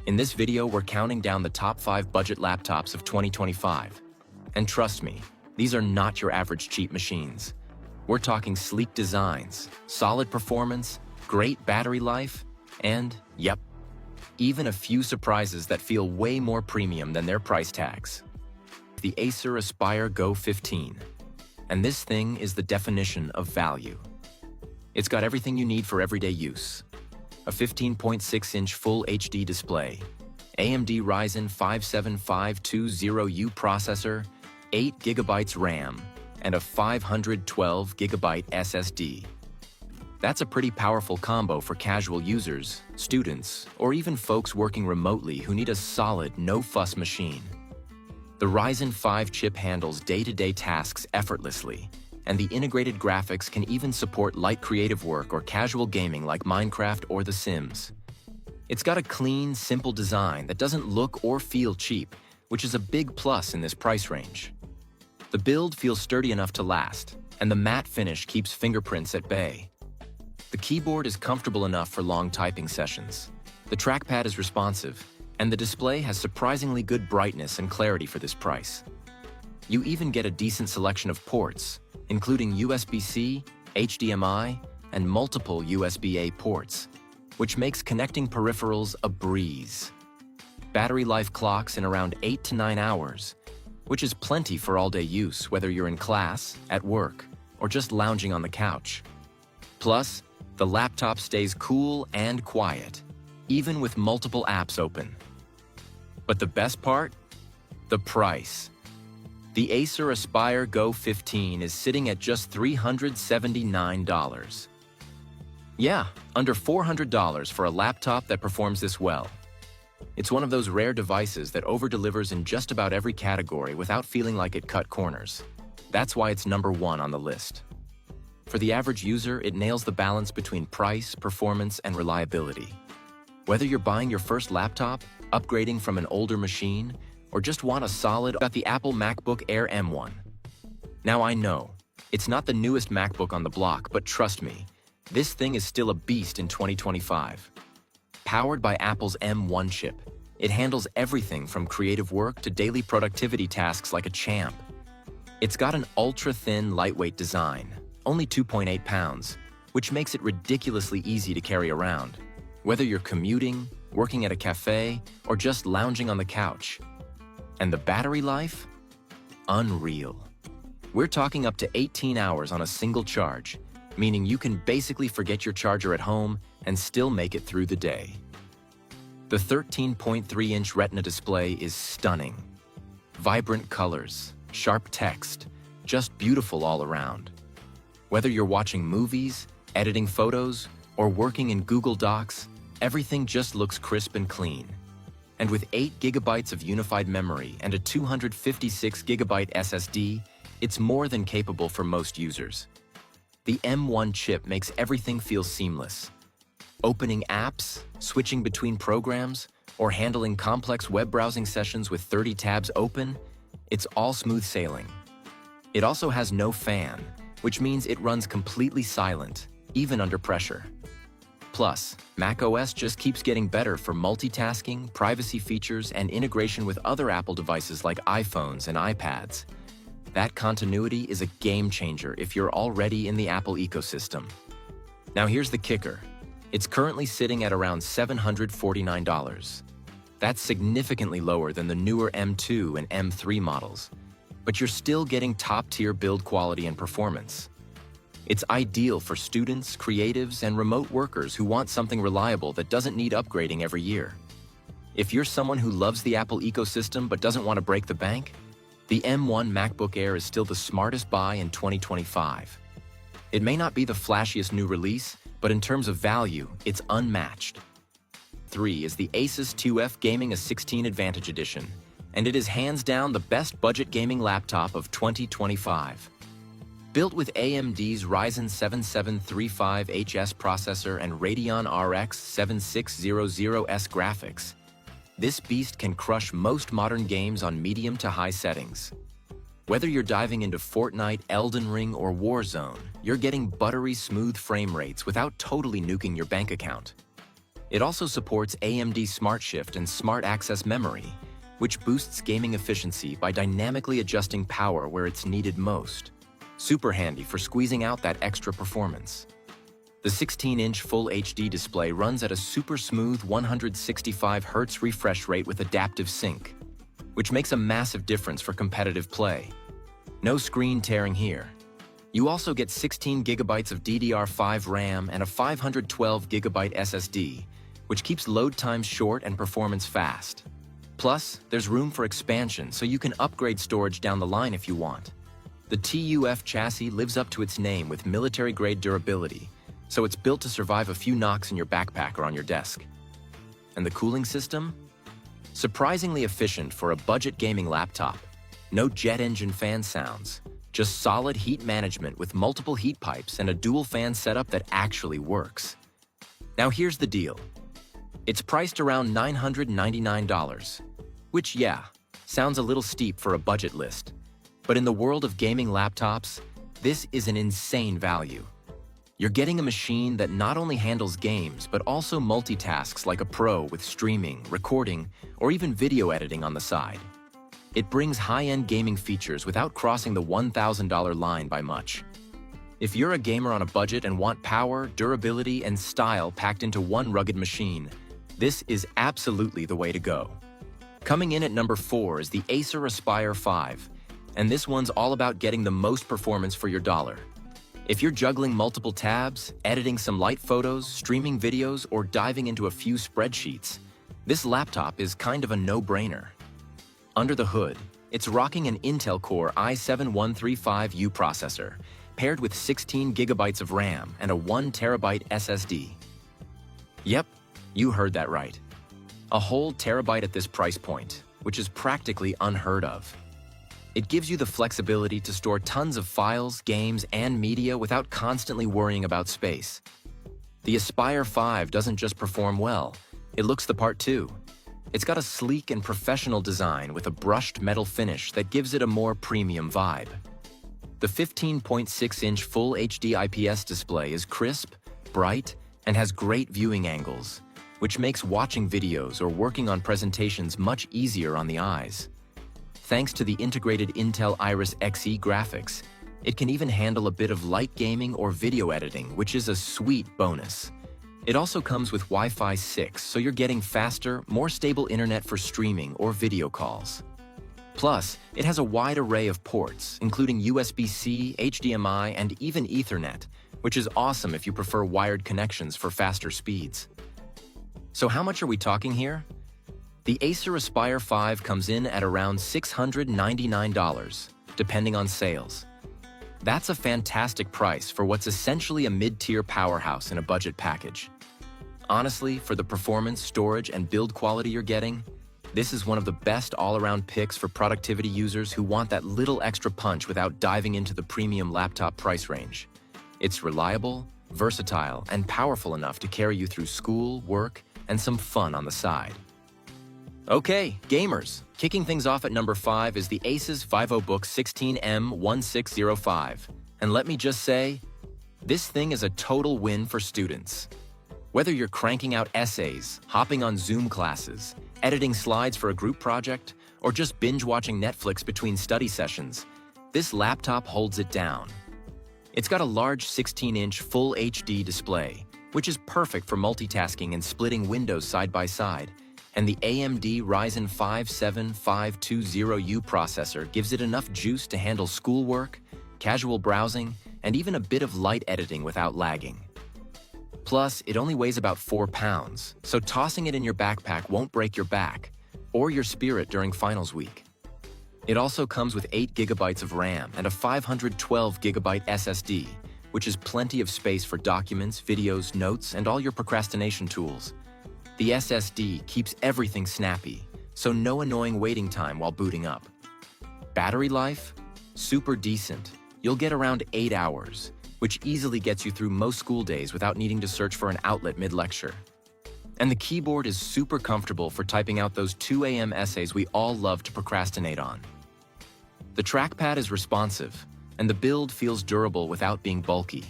In this video, we're counting down the top 5 budget laptops of 2025. And trust me, these are not your average cheap machines. We're talking sleek designs, solid performance, great battery life, and, yep, even a few surprises that feel way more premium than their price tags. The Acer Aspire Go 15. And this thing is the definition of value. It's got everything you need for everyday use. A 15.6-inch Full HD display, AMD Ryzen 5 7520U processor, 8 GB RAM, and a 512 GB SSD. That's a pretty powerful combo for casual users, students, or even folks working remotely who need a solid, no-fuss machine. The Ryzen 5 chip handles day-to-day tasks effortlessly, and the integrated graphics can even support light creative work or casual gaming like Minecraft or The Sims. It's got a clean, simple design that doesn't look or feel cheap, which is a big plus in this price range. The build feels sturdy enough to last, and the matte finish keeps fingerprints at bay. The keyboard is comfortable enough for long typing sessions. The trackpad is responsive, and the display has surprisingly good brightness and clarity for this price. You even get a decent selection of ports, including USB-C, HDMI, and multiple USB-A ports, which makes connecting peripherals a breeze. Battery life clocks in around 8 to 9 hours, which is plenty for all-day use, whether you're in class, at work, or just lounging on the couch. Plus, the laptop stays cool and quiet, even with multiple apps open. But the best part? The price. The Acer Aspire Go 15 is sitting at just $379. Yeah, under $400 for a laptop that performs this well. It's one of those rare devices that over-delivers in just about every category without feeling like it cut corners. That's why it's number 1 on the list. For the average user, it nails the balance between price, performance, and reliability. Whether you're buying your first laptop, upgrading from an older machine, or just want a solid, got the Apple MacBook Air M1. Now I know, it's not the newest MacBook on the block, but trust me, this thing is still a beast in 2025. Powered by Apple's M1 chip, it handles everything from creative work to daily productivity tasks like a champ. It's got an ultra-thin, lightweight design, only 2.8 pounds, which makes it ridiculously easy to carry around. Whether you're commuting, working at a cafe, or just lounging on the couch. And the battery life? Unreal. We're talking up to 18 hours on a single charge, meaning you can basically forget your charger at home and still make it through the day. The 13.3-inch Retina display is stunning. Vibrant colors, sharp text, just beautiful all around. Whether you're watching movies, editing photos, or working in Google Docs, everything just looks crisp and clean. And with 8 GB of unified memory and a 256 GB SSD, it's more than capable for most users. The M1 chip makes everything feel seamless. Opening apps, switching between programs, or handling complex web browsing sessions with 30 tabs open, it's all smooth sailing. It also has no fan, which means it runs completely silent, even under pressure. Plus, macOS just keeps getting better for multitasking, privacy features, and integration with other Apple devices like iPhones and iPads. That continuity is a game changer if you're already in the Apple ecosystem. Now here's the kicker. It's currently sitting at around $749. That's significantly lower than the newer M2 and M3 models, but you're still getting top-tier build quality and performance. It's ideal for students, creatives, and remote workers who want something reliable that doesn't need upgrading every year. If you're someone who loves the Apple ecosystem but doesn't want to break the bank, the M1 MacBook Air is still the smartest buy in 2025. It may not be the flashiest new release, but in terms of value, it's unmatched. 3 is the Asus TUF Gaming A16 Advantage Edition, and it is hands down the best budget gaming laptop of 2025. Built with AMD's Ryzen 7735HS processor and Radeon RX 7600S graphics, this beast can crush most modern games on medium to high settings. Whether you're diving into Fortnite, Elden Ring, or Warzone, you're getting buttery smooth frame rates without totally nuking your bank account. It also supports AMD Smart Shift and Smart Access Memory, which boosts gaming efficiency by dynamically adjusting power where it's needed most. Super handy for squeezing out that extra performance. The 16-inch Full HD display runs at a super smooth 165 Hz refresh rate with adaptive sync, which makes a massive difference for competitive play. No screen tearing here. You also get 16 GB of DDR5 RAM and a 512 GB SSD, which keeps load times short and performance fast. Plus, there's room for expansion, so you can upgrade storage down the line if you want. The TUF chassis lives up to its name with military-grade durability, so it's built to survive a few knocks in your backpack or on your desk. And the cooling system? Surprisingly efficient for a budget gaming laptop. No jet engine fan sounds, just solid heat management with multiple heat pipes and a dual fan setup that actually works. Now here's the deal. It's priced around $999, which, yeah, sounds a little steep for a budget list. But in the world of gaming laptops, this is an insane value. You're getting a machine that not only handles games, but also multitasks like a pro with streaming, recording, or even video editing on the side. It brings high-end gaming features without crossing the $1,000 line by much. If you're a gamer on a budget and want power, durability, and style packed into one rugged machine, this is absolutely the way to go. Coming in at number 4 is the Acer Aspire 5, and this one's all about getting the most performance for your dollar. If you're juggling multiple tabs, editing some light photos, streaming videos, or diving into a few spreadsheets, this laptop is kind of a no-brainer. Under the hood, it's rocking an Intel Core i7-135U processor, paired with 16 GB of RAM and a 1 TB SSD. Yep, you heard that right. A whole terabyte at this price point, which is practically unheard of. It gives you the flexibility to store tons of files, games, and media without constantly worrying about space. The Aspire 5 doesn't just perform well, it looks the part too. It's got a sleek and professional design with a brushed metal finish that gives it a more premium vibe. The 15.6-inch Full HD IPS display is crisp, bright, and has great viewing angles, which makes watching videos or working on presentations much easier on the eyes. Thanks to the integrated Intel Iris Xe graphics, it can even handle a bit of light gaming or video editing, which is a sweet bonus. It also comes with Wi-Fi 6, so you're getting faster, more stable internet for streaming or video calls. Plus, it has a wide array of ports, including USB-C, HDMI, and even Ethernet, which is awesome if you prefer wired connections for faster speeds. So how much are we talking here? The Acer Aspire 5 comes in at around $699, depending on sales. That's a fantastic price for what's essentially a mid-tier powerhouse in a budget package. Honestly, for the performance, storage, and build quality you're getting, this is one of the best all-around picks for productivity users who want that little extra punch without diving into the premium laptop price range. It's reliable, versatile, and powerful enough to carry you through school, work, and some fun on the side. Okay, gamers, kicking things off at number 5 is the Asus Vivobook 16M1605. And let me just say, this thing is a total win for students. Whether you're cranking out essays, hopping on Zoom classes, editing slides for a group project, or just binge-watching Netflix between study sessions, this laptop holds it down. It's got a large 16-inch Full HD display, which is perfect for multitasking and splitting windows side by side, and the AMD Ryzen 5 7520U processor gives it enough juice to handle schoolwork, casual browsing, and even a bit of light editing without lagging. Plus, it only weighs about 4 pounds, so tossing it in your backpack won't break your back or your spirit during finals week. It also comes with 8 GB of RAM and a 512 GB SSD, which is plenty of space for documents, videos, notes, and all your procrastination tools. The SSD keeps everything snappy, so no annoying waiting time while booting up. Battery life? Super decent. You'll get around 8 hours, which easily gets you through most school days without needing to search for an outlet mid-lecture. And the keyboard is super comfortable for typing out those 2 a.m. essays we all love to procrastinate on. The trackpad is responsive, and the build feels durable without being bulky.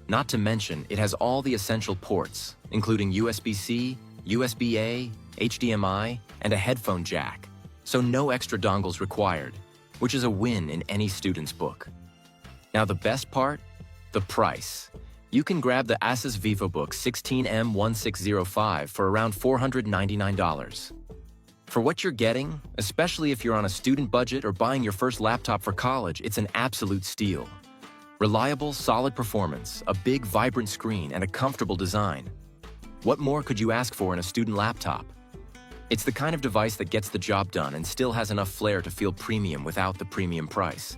Not to mention, it has all the essential ports, including USB-C, USB-A, HDMI, and a headphone jack, so no extra dongles required, which is a win in any student's book. Now the best part? The price. You can grab the Asus Vivobook 16M1605 for around $499. For what you're getting, especially if you're on a student budget or buying your first laptop for college, it's an absolute steal. Reliable, solid performance, a big, vibrant screen, and a comfortable design. What more could you ask for in a student laptop? It's the kind of device that gets the job done and still has enough flair to feel premium without the premium price.